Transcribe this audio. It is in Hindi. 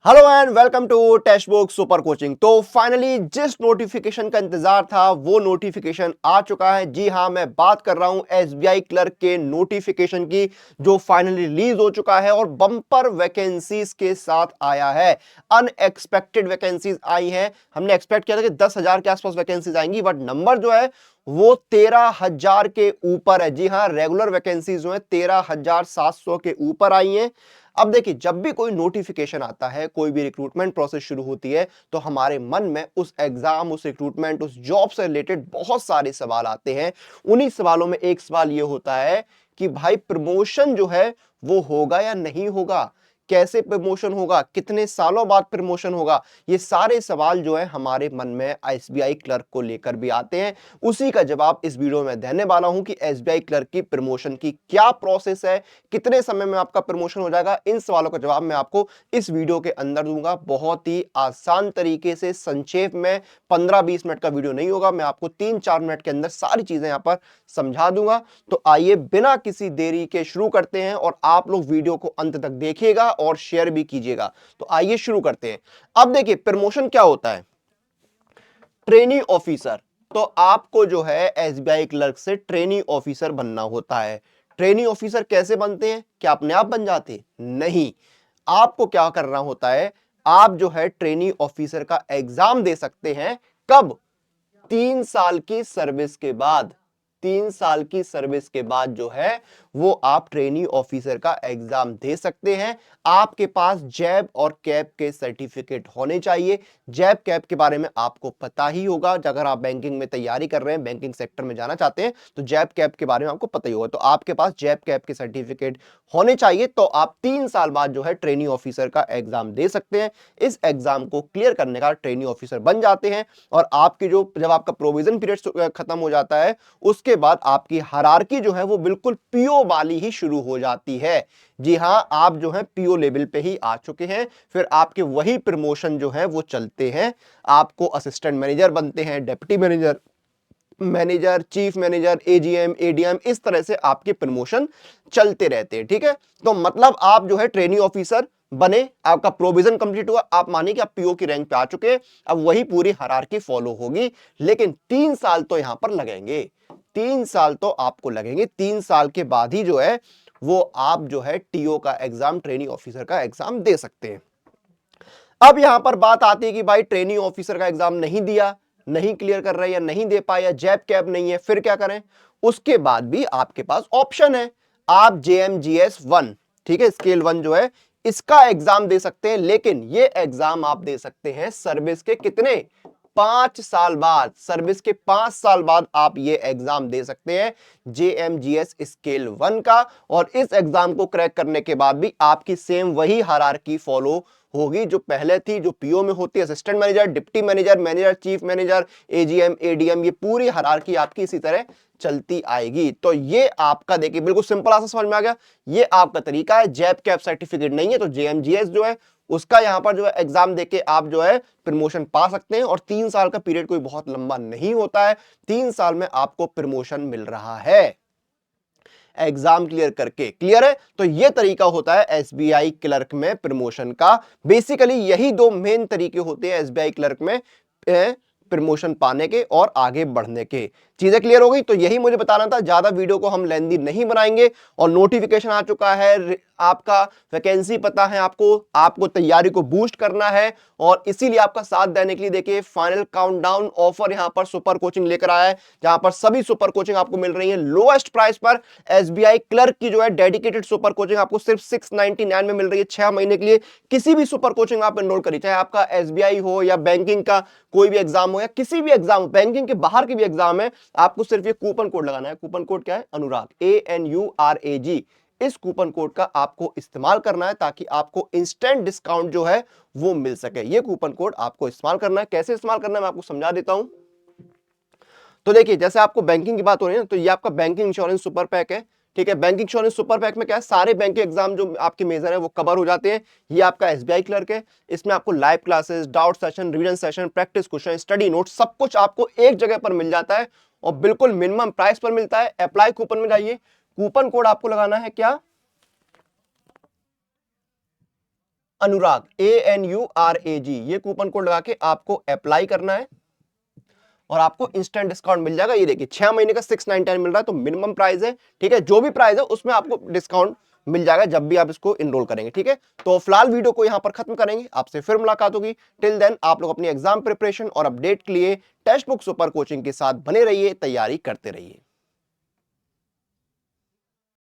Hello and welcome to text book super coaching. तो फाइनली जिस नोटिफिकेशन का इंतजार था वो नोटिफिकेशन आ चुका है। जी हां, मैं बात कर रहा हूं एसबीआई क्लर्क के नोटिफिकेशन की, जो फाइनली रिलीज हो चुका है और बम्पर वैकेंसीज के साथ आया है। अनएक्सपेक्टेड वैकेंसीज आई हैं। हमने एक्सपेक्ट किया था कि 10,000 के आसपास वैकेंसीज आएंगी, बट नंबर जो है वो 13,000 के ऊपर है। जी हां, रेगुलर वैकेंसीज जो है 13,700 के ऊपर आई हैं। अब देखिए, जब भी कोई नोटिफिकेशन आता है, कोई भी रिक्रूटमेंट प्रोसेस शुरू होती है, तो हमारे मन में उस एग्जाम, उस रिक्रूटमेंट, उस जॉब से रिलेटेड बहुत सारे सवाल आते हैं। उन्हीं सवालों में एक सवाल यह होता है कि भाई प्रमोशन जो है वो होगा या नहीं होगा, कैसे प्रमोशन होगा, कितने सालों बाद प्रमोशन होगा। ये सारे सवाल जो है हमारे मन में एसबीआई क्लर्क को लेकर भी आते हैं। उसी का जवाब इस वीडियो में देने वाला हूं कि एसबीआई क्लर्क की प्रमोशन की क्या प्रोसेस है, कितने समय में आपका प्रमोशन हो जाएगा। इन सवालों का जवाब मैं आपको इस वीडियो के अंदर दूंगा, बहुत ही आसान तरीके से, संक्षेप में। 15-20 मिनट का वीडियो नहीं होगा, मैं आपको 3-4 मिनट के अंदर सारी चीजें यहां पर समझा दूंगा। तो आइए बिना किसी देरी के शुरू करते हैं, और आप लोग वीडियो को अंत तक देखिएगा और शेयर भी कीजिएगा। तो आइए शुरू करते हैं। अब देखिए, प्रमोशन क्या होता है। ट्रेनी ऑफिसर, तो आपको जो है एसबीआई क्लर्क से ट्रेनी ऑफिसर बनना होता है। ट्रेनी ऑफिसर कैसे बनते हैं? क्या अपने आप बन जाते? नहीं, आपको क्या करना होता है, आप जो है ट्रेनी ऑफिसर का एग्जाम दे सकते हैं। कब? 3 साल की सर्विस के बाद। 3 साल की सर्विस के बाद जो है वो आप ट्रेनी ऑफिसर का एग्जाम दे सकते हैं। आपके पास जैब और कैप के सर्टिफिकेट होने चाहिए। जैब कैप के बारे में आपको पता ही होगा, अगर आप बैंकिंग में तैयारी कर रहे हैं, बैंकिंग सेक्टर में जाना चाहते हैं, तो जैब कैप के बारे में आपको पता ही होगा। तो आपके पास जैब कैप के सर्टिफिकेट होने चाहिए, तो आप 3 साल बाद जो है ट्रेनी ऑफिसर का एग्जाम दे सकते हैं। इस एग्जाम को क्लियर करने का ट्रेनी ऑफिसर बन जाते हैं, और आपकी जो जब आपका प्रोविजन पीरियड खत्म हो जाता है, उसके बाद आपकी हायरार्की जो है वो बिल्कुल पीओ वाली ही शुरू हो जाती है। जी हां, आप जो है पीओ लेवल पे ही आ चुके हैं। फिर आपके वही प्रमोशन जो है वो चलते हैं। आपको असिस्टेंट मैनेजर बनते हैं, deputy manager, manager, chief manager, AGM, ADM, इस तरह से आपके प्रमोशन चलते रहते हैं। ठीक है, तो मतलब आप जो है ट्रेनी ऑफिसर बने, आपका प्रोविजन कंप्लीट हुआ, आप मानिए कि आप पीओ की रैंक पे आ चुके हैं। अब वही पूरी हायरार्की फॉलो होगी, लेकिन 3 साल तो यहां पर लगेंगे। 3 साल तो आपको लगेंगे। 3 साल के बाद ही जो है वो आप जो है टीओ का एग्जाम, ट्रेनी ऑफिसर का एग्जाम दे सकते हैं। अब यहां पर बात आती है कि भाई ट्रेनी ऑफिसर का एग्जाम नहीं दिया, नहीं क्लियर कर रहे, या नहीं दे पाए, या जैब कैब नहीं है, फिर क्या करें? उसके बाद भी आपके पास ऑप्शन है। आप JMGS 1, ठीक है, स्केल 1 जो है, इसका एग्जाम दे सकते हैं। लेकिन ये एग्जाम आप दे सकते हैं सर्विस के कितने? 5 साल बाद। सर्विस के 5 साल बाद आप ये एग्जाम दे सकते हैं, JMGS स्केल 1 का। और इस एग्जाम को क्रैक करने के बाद भी आपकी सेम वही हायरार्की फॉलो होगी जो पहले थी, जो पीओ में होती है। Assistant manager, deputy manager, manager, chief manager, AGM, ADM, ये पूरी हायरार्की आपकी इसी तरह चलती आएगी। तो ये आपका देखिए बिल्कुल सिंपल आंसर समझ में आ गया। ये आपका तरीका है। जैब कैप सर्टिफिकेट नहीं है तो जेएमजीएस जो है उसका यहां पर जो है एग्जाम देके आप जो है प्रमोशन पा सकते हैं। और 3 साल का पीरियड कोई बहुत लंबा नहीं होता है। 3 साल में आपको प्रमोशन मिल रहा है एग्जाम क्लियर करके। क्लियर है? तो यह तरीका होता है एसबीआई क्लर्क में प्रमोशन का। बेसिकली यही दो मेन तरीके होते हैं एसबीआई क्लर्क में प्रमोशन पाने के और आगे बढ़ने के। चीजें क्लियर हो गई? तो यही मुझे बताना था, ज्यादा वीडियो को हम लेंदी नहीं बनाएंगे। और नोटिफिकेशन आ चुका है, आपका वैकेंसी पता है, आपको तैयारी को बूस्ट करना है, और इसीलिए आपका साथ देने के लिए देखिए फाइनल काउंटडाउन ऑफर यहां पर सुपर कोचिंग लेकर आया है, जहां पर सभी सुपर कोचिंग आपको मिल रही है लोएस्ट प्राइस पर। एसबीआई क्लर्क की जो है डेडिकेटेड सुपर कोचिंग आपको सिर्फ 699 में मिल रही है 6 महीने के लिए। किसी भी सुपर कोचिंग आप एनरोल करिए, चाहे आपका एसबीआई हो या बैंकिंग का कोई भी एग्जाम हो, या किसी भी एग्जाम, बैंकिंग के बाहर के भी एग्जाम है, आपको सिर्फ ये कूपन कोड लगाना है। कूपन कोड क्या है? अनुराग, ANURAG। इस कूपन कोड का आपको इस्तेमाल करना है ताकि आपको इंस्टेंट डिस्काउंट जो है वो मिल सके। ये कूपन कोड आपको इस्तेमाल करना है। कैसे इस्तेमाल करना है मैं आपको समझा देता हूं। तो देखिए, जैसे आपको बैंकिंग की बात हो रही है ना, तो ये आपका बैंकिंग इंश्योरेंस सुपर पैक है। ठीक है, बैंकिंग इंश्योरेंस सुपर पैक में क्या है, सारे बैंकिंग एग्जाम जो आपके मेजर है वो कवर हो जाते हैं। ये आपका एसबीआई क्लर्क है। इसमें आपको live classes, doubt session, revision session, practice question, study note, सब कुछ आपको एक जगह पर मिल जाता है, और बिल्कुल मिनिमम प्राइस पर मिलता है। अप्लाई कूपन में जाइए, कूपन कोड आपको लगाना है क्या? अनुराग, ANURAG, ये कूपन कोड लगा के आपको अप्लाई करना है और आपको इंस्टेंट डिस्काउंट मिल जाएगा। ये देखिए 6 महीने का 699 मिल रहा है, तो मिनिमम प्राइस है, ठीक है। जो भी प्राइस है उसमें आपको डिस्काउंट मिल जाएगा जब भी आप इसको इनरोल करेंगे, ठीक है। तो फिलहाल वीडियो को यहां पर खत्म करेंगे, आपसे फिर मुलाकात होगी। टिल देन आप लोग अपनी एग्जाम प्रिपरेशन और अपडेट के लिए टेक्स्ट बुक सुपर कोचिंग के साथ बने रहिए, तैयारी करते रहिए।